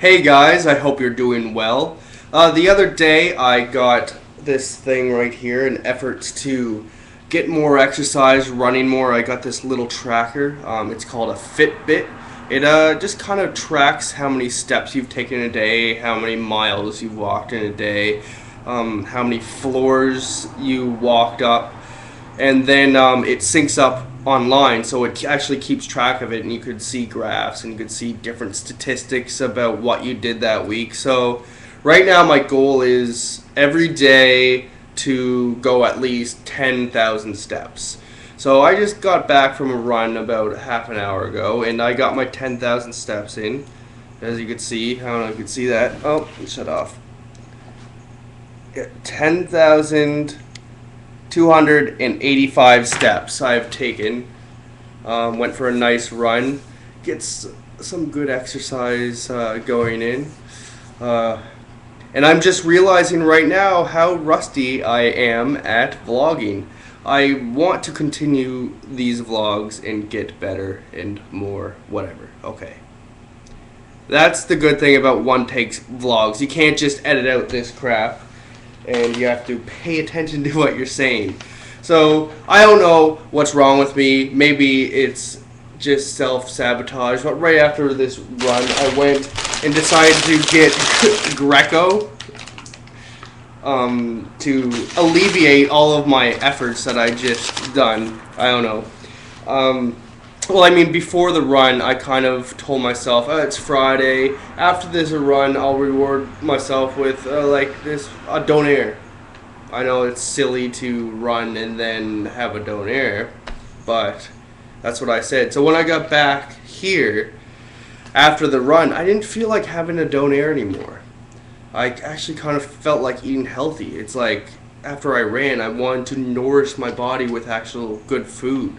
Hey guys, I hope you're doing well. The other day I got this thing right here, an effort to get more exercise, running more. I got this little tracker. It's called a Fitbit. It just kind of tracks how many steps you've taken in a day, how many miles you've walked in a day, how many floors you walked up, and then it syncs up online, so it actually keeps track of it, and you could see graphs and you could see different statistics about what you did that week. So right now my goal is every day to go at least 10,000 steps. So I just got back from a run about half an hour ago, and I got my 10,000 steps in, as you can see. I don't know if you can see that. Oh, shut off. 10,285 steps I've taken. Went for a nice run. Gets some good exercise going in. And I'm just realizing right now how rusty I am at vlogging. I want to continue these vlogs and get better and more whatever. Okay. That's the good thing about one take vlogs. You can't just edit out this crap, and you have to pay attention to what you're saying. So I don't know what's wrong with me. Maybe it's just self-sabotage. But right after this run, I went and decided to get Greco to alleviate all of my efforts that I just done. I don't know. Well, I mean, before the run, I kind of told myself, it's Friday. After this run, I'll reward myself with a donair. I know it's silly to run and then have a donair, but that's what I said. So when I got back here after the run, I didn't feel like having a donair anymore. I actually kind of felt like eating healthy. It's like after I ran, I wanted to nourish my body with actual good food.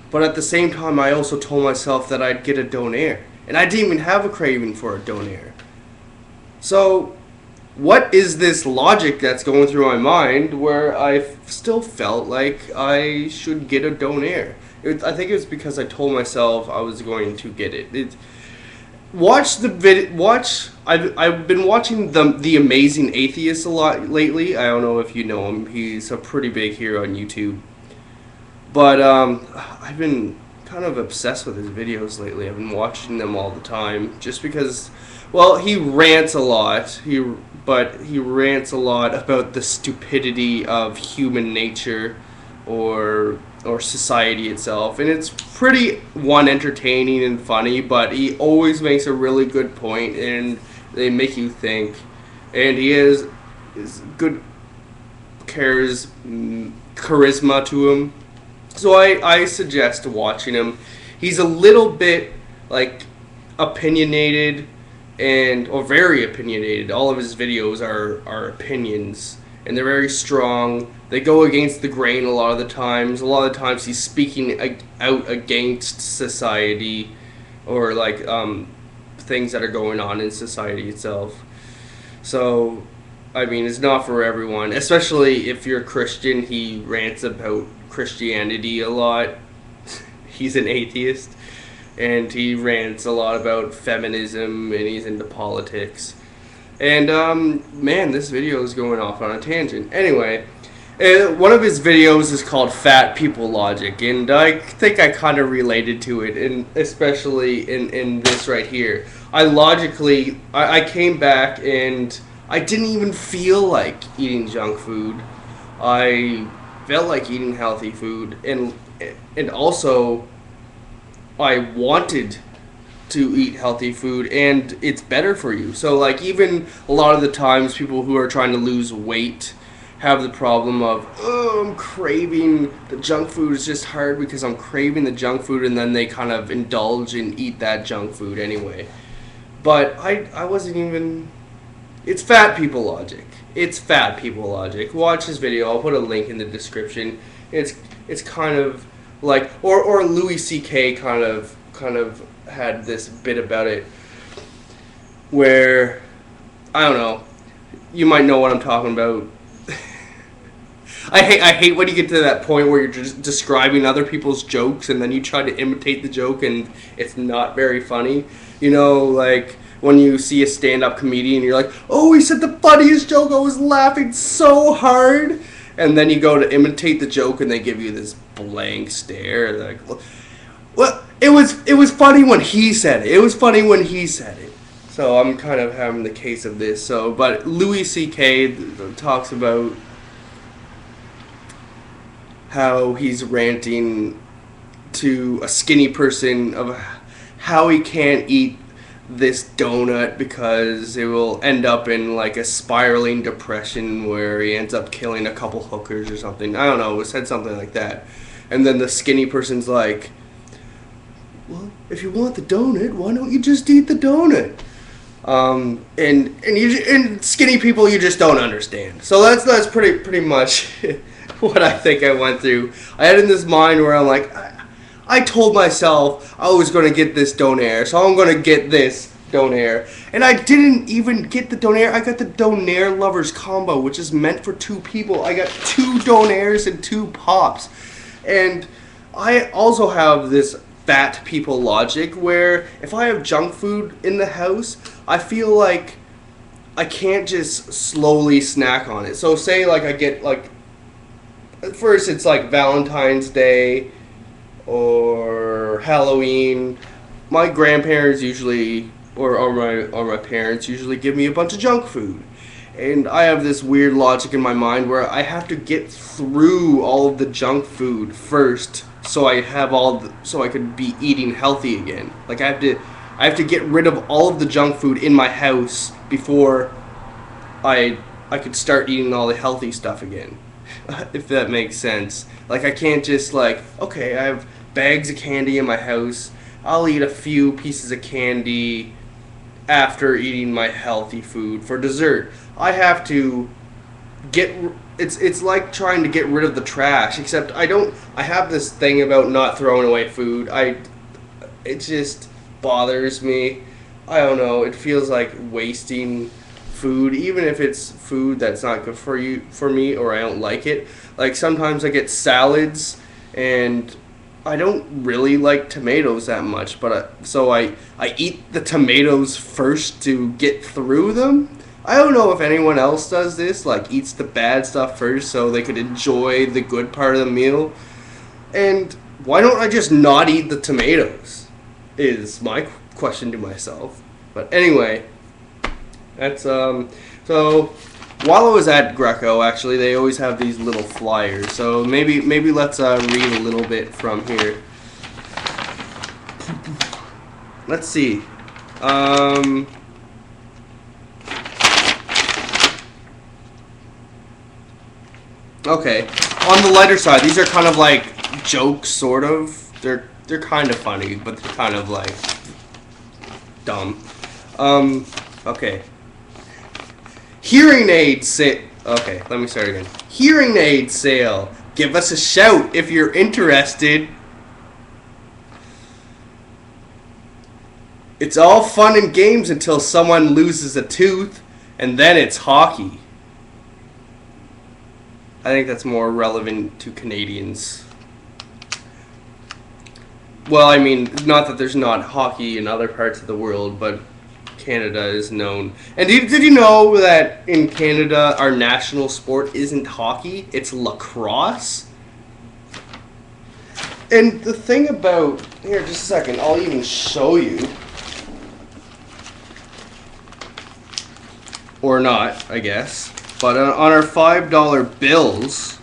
But at the same time, I also told myself that I'd get a donair. And I didn't even have a craving for a donair. So, what is this logic that's going through my mind where I still felt like I should get a donair? I think it was because I told myself I was going to get it. Watch the video. I've been watching the Amazing Atheist a lot lately. I don't know if you know him. He's a pretty big hero on YouTube. But I've been kind of obsessed with his videos lately. I've been watching them all the time just because, well, he rants a lot. He rants a lot about the stupidity of human nature or society itself, and it's pretty entertaining and funny. But he always makes a really good point, and they make you think. And he has good charisma to him. So I suggest watching him. He's a little bit opinionated or very opinionated. All of his videos are opinions, and they're very strong. They go against the grain a lot of the times. A lot of the times he's speaking out against society or things that are going on in society itself. So I mean, it's not for everyone, especially if you're Christian. He rants about Christianity a lot. He's an atheist, and he rants a lot about feminism, and he's into politics. And man, this video is going off on a tangent. Anyway, one of his videos is called Fat People Logic, and I think I kind of related to it, and especially in this right here. I came back and I didn't even feel like eating junk food. I felt like eating healthy food, and also I wanted to eat healthy food, and it's better for you. So even a lot of the times people who are trying to lose weight have the problem of, I'm craving the junk food. It's just hard because I'm craving the junk food, and then they kind of indulge and eat that junk food anyway. But I wasn't even... It's Fat People Logic. It's Fat People Logic. Watch his video. I'll put a link in the description. It's kind of like, or Louis C.K. kind of had this bit about it where, I don't know, you might know what I'm talking about. I hate when you get to that point where you're just describing other people's jokes and then you try to imitate the joke and it's not very funny. You know, when you see a stand-up comedian, you're like, oh, he said the funniest joke, I was laughing so hard. And then you go to imitate the joke and they give you this blank stare. They're like, well, it was funny when he said it. It was funny when he said it. So I'm kind of having the case of this. So, but Louis C.K. talks about how he's ranting to a skinny person of how he can't eat this donut because it will end up in like a spiraling depression where he ends up killing a couple hookers or something. I don't know, it said something like that. And then the skinny person's like, well, if you want the donut, why don't you just eat the donut? And skinny people you just don't understand. So that's pretty much what I think I went through. I had in this mind where I'm like, I told myself I was going to get this Donair, so I'm going to get this Donair. And I didn't even get the Donair. I got the Donair Lovers combo, which is meant for 2 people. I got 2 Donairs and 2 Pops. And I also have this fat people logic where if I have junk food in the house, I feel like I can't just slowly snack on it. So say like I get like, first it's like Valentine's Day or Halloween. My grandparents usually, or my parents usually give me a bunch of junk food. And I have this weird logic in my mind where I have to get through all of the junk food first so I have so I could be eating healthy again. Like I have to get rid of all of the junk food in my house before I could start eating all the healthy stuff again. If that makes sense. Like I can't just like, okay, I have bags of candy in my house. I'll eat a few pieces of candy after eating my healthy food for dessert. I have to it's like trying to get rid of the trash, except I have this thing about not throwing away food. It just bothers me. I don't know, it feels like wasting food, even if it's food that's not good for me, or I don't like it. Like sometimes I get salads and I don't really like tomatoes that much, but so I eat the tomatoes first to get through them. I don't know if anyone else does this, like eats the bad stuff first so they could enjoy the good part of the meal. And why don't I just not eat the tomatoes? Is my question to myself. But anyway, that's so while I was at Greco, actually, they always have these little flyers. So maybe let's read a little bit from here. Let's see. Okay. On the lighter side, these are kind of like jokes, sort of. They're kind of funny, but they're kind of like dumb. Okay. Hearing aid sale. Okay, let me start again. Hearing aid sale. Give us a shout if you're interested. It's all fun and games until someone loses a tooth, and then it's hockey. I think that's more relevant to Canadians. Well, I mean, not that there's not hockey in other parts of the world, but Canada is known. And did you know that in Canada our national sport isn't hockey, it's lacrosse? And the thing about, here, just a second, I'll even show you. Or not, I guess. But on our $5 bills,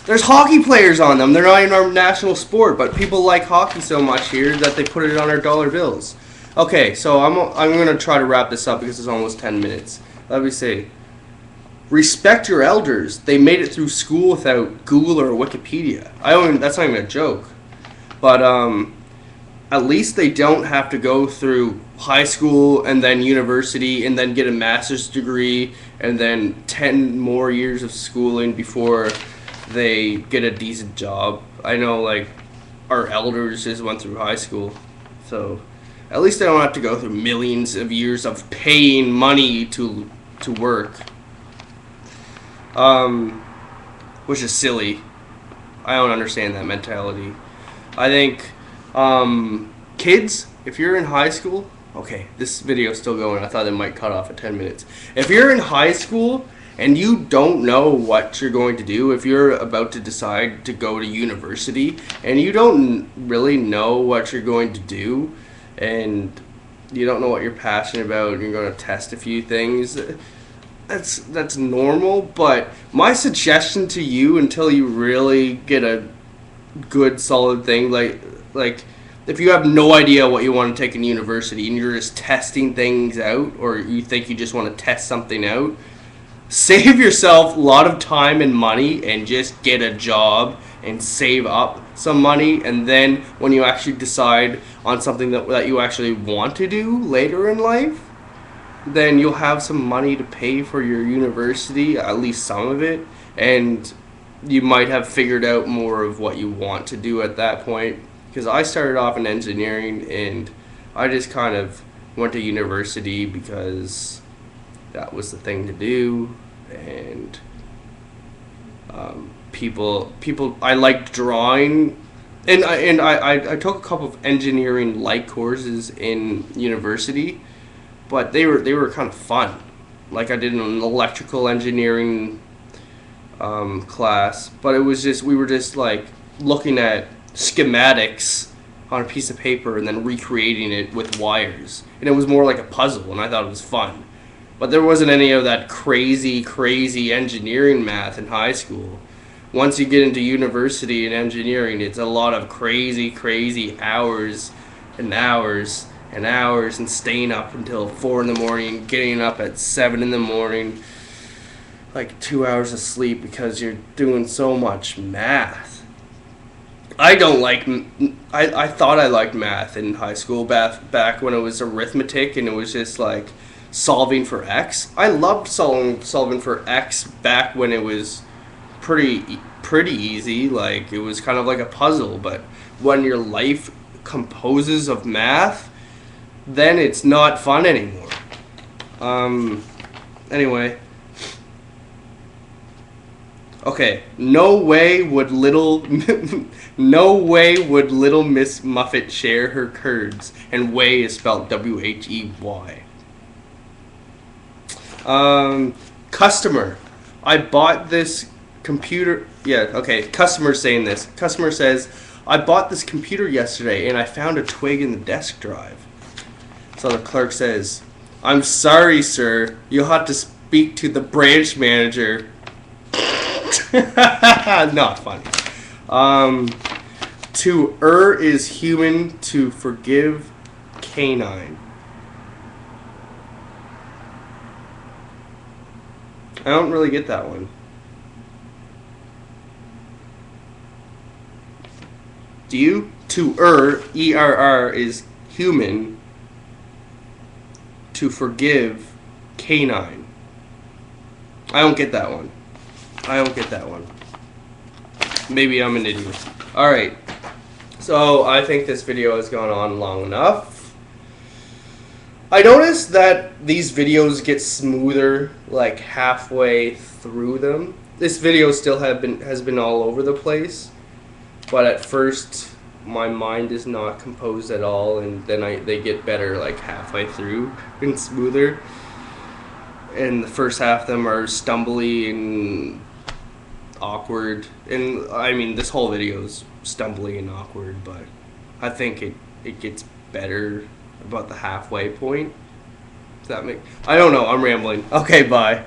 there's hockey players on them. They're not in our national sport, but people like hockey so much here that they put it on our dollar bills. Okay, so I'm going to try to wrap this up because it's almost 10 minutes. Let me see. Respect your elders. They made it through school without Google or Wikipedia. That's not even a joke. But at least they don't have to go through high school and then university and then get a master's degree and then 10 more years of schooling before they get a decent job. I know, like, our elders just went through high school, so at least they don't have to go through millions of years of paying money to work, which is silly. I don't understand that mentality. I think kids, if you're in high school, Okay, this video is still going. I thought it might cut off at 10 minutes. If you're in high school and you don't know what you're going to do, if you're about to decide to go to university and you don't really know what you're going to do, and you don't know what you're passionate about, and you're going to test a few things, that's normal. But my suggestion to you, until you really get a good solid thing, like if you have no idea what you want to take in university and you're just testing things out, or you think you just want to test something out, save yourself a lot of time and money and just get a job and save up some money, and then when you actually decide on something that you actually want to do later in life, then you'll have some money to pay for your university, at least some of it, and you might have figured out more of what you want to do at that point. Because I started off in engineering, and I just kind of went to university because that was the thing to do, and people I liked drawing, and I took a couple of engineering like courses in university, but they were kind of fun. Like I did an electrical engineering class, but it was just, we were just like looking at schematics on a piece of paper and then recreating it with wires, and it was more like a puzzle, and I thought it was fun. But there wasn't any of that crazy engineering math in high school. Once you get into university and engineering, it's a lot of crazy hours and hours and hours, and staying up until 4 in the morning, getting up at 7 in the morning, like 2 hours of sleep because you're doing so much math. I don't like. I thought I liked math in high school back when it was arithmetic and it was just like solving for x. I loved solving for x back when it was pretty easy. Like it was kind of like a puzzle. But when your life composes of math, then it's not fun anymore. Anyway. Okay, no way would little Miss Muffet share her curds, and way is spelled W-H-E-Y. Customer, I bought this computer. Yeah, okay. Customer saying this. Customer says, I bought this computer yesterday and I found a twig in the desk drive. So the clerk says, I'm sorry, sir. You'll have to speak to the branch manager. Not funny. To err is human, to forgive canine. I don't really get that one. Do you? To err, E-R-R, is human, to forgive canine. I don't get that one. Maybe I'm an idiot. Alright. So, I think this video has gone on long enough. I noticed that these videos get smoother like halfway through them. This video still has been all over the place, but at first my mind is not composed at all, and then they get better like halfway through and smoother. And the first half of them are stumbly and awkward, and I mean this whole video is stumbly and awkward, but I think it gets better about the halfway point. Does that make... I don't know, I'm rambling. Okay, bye.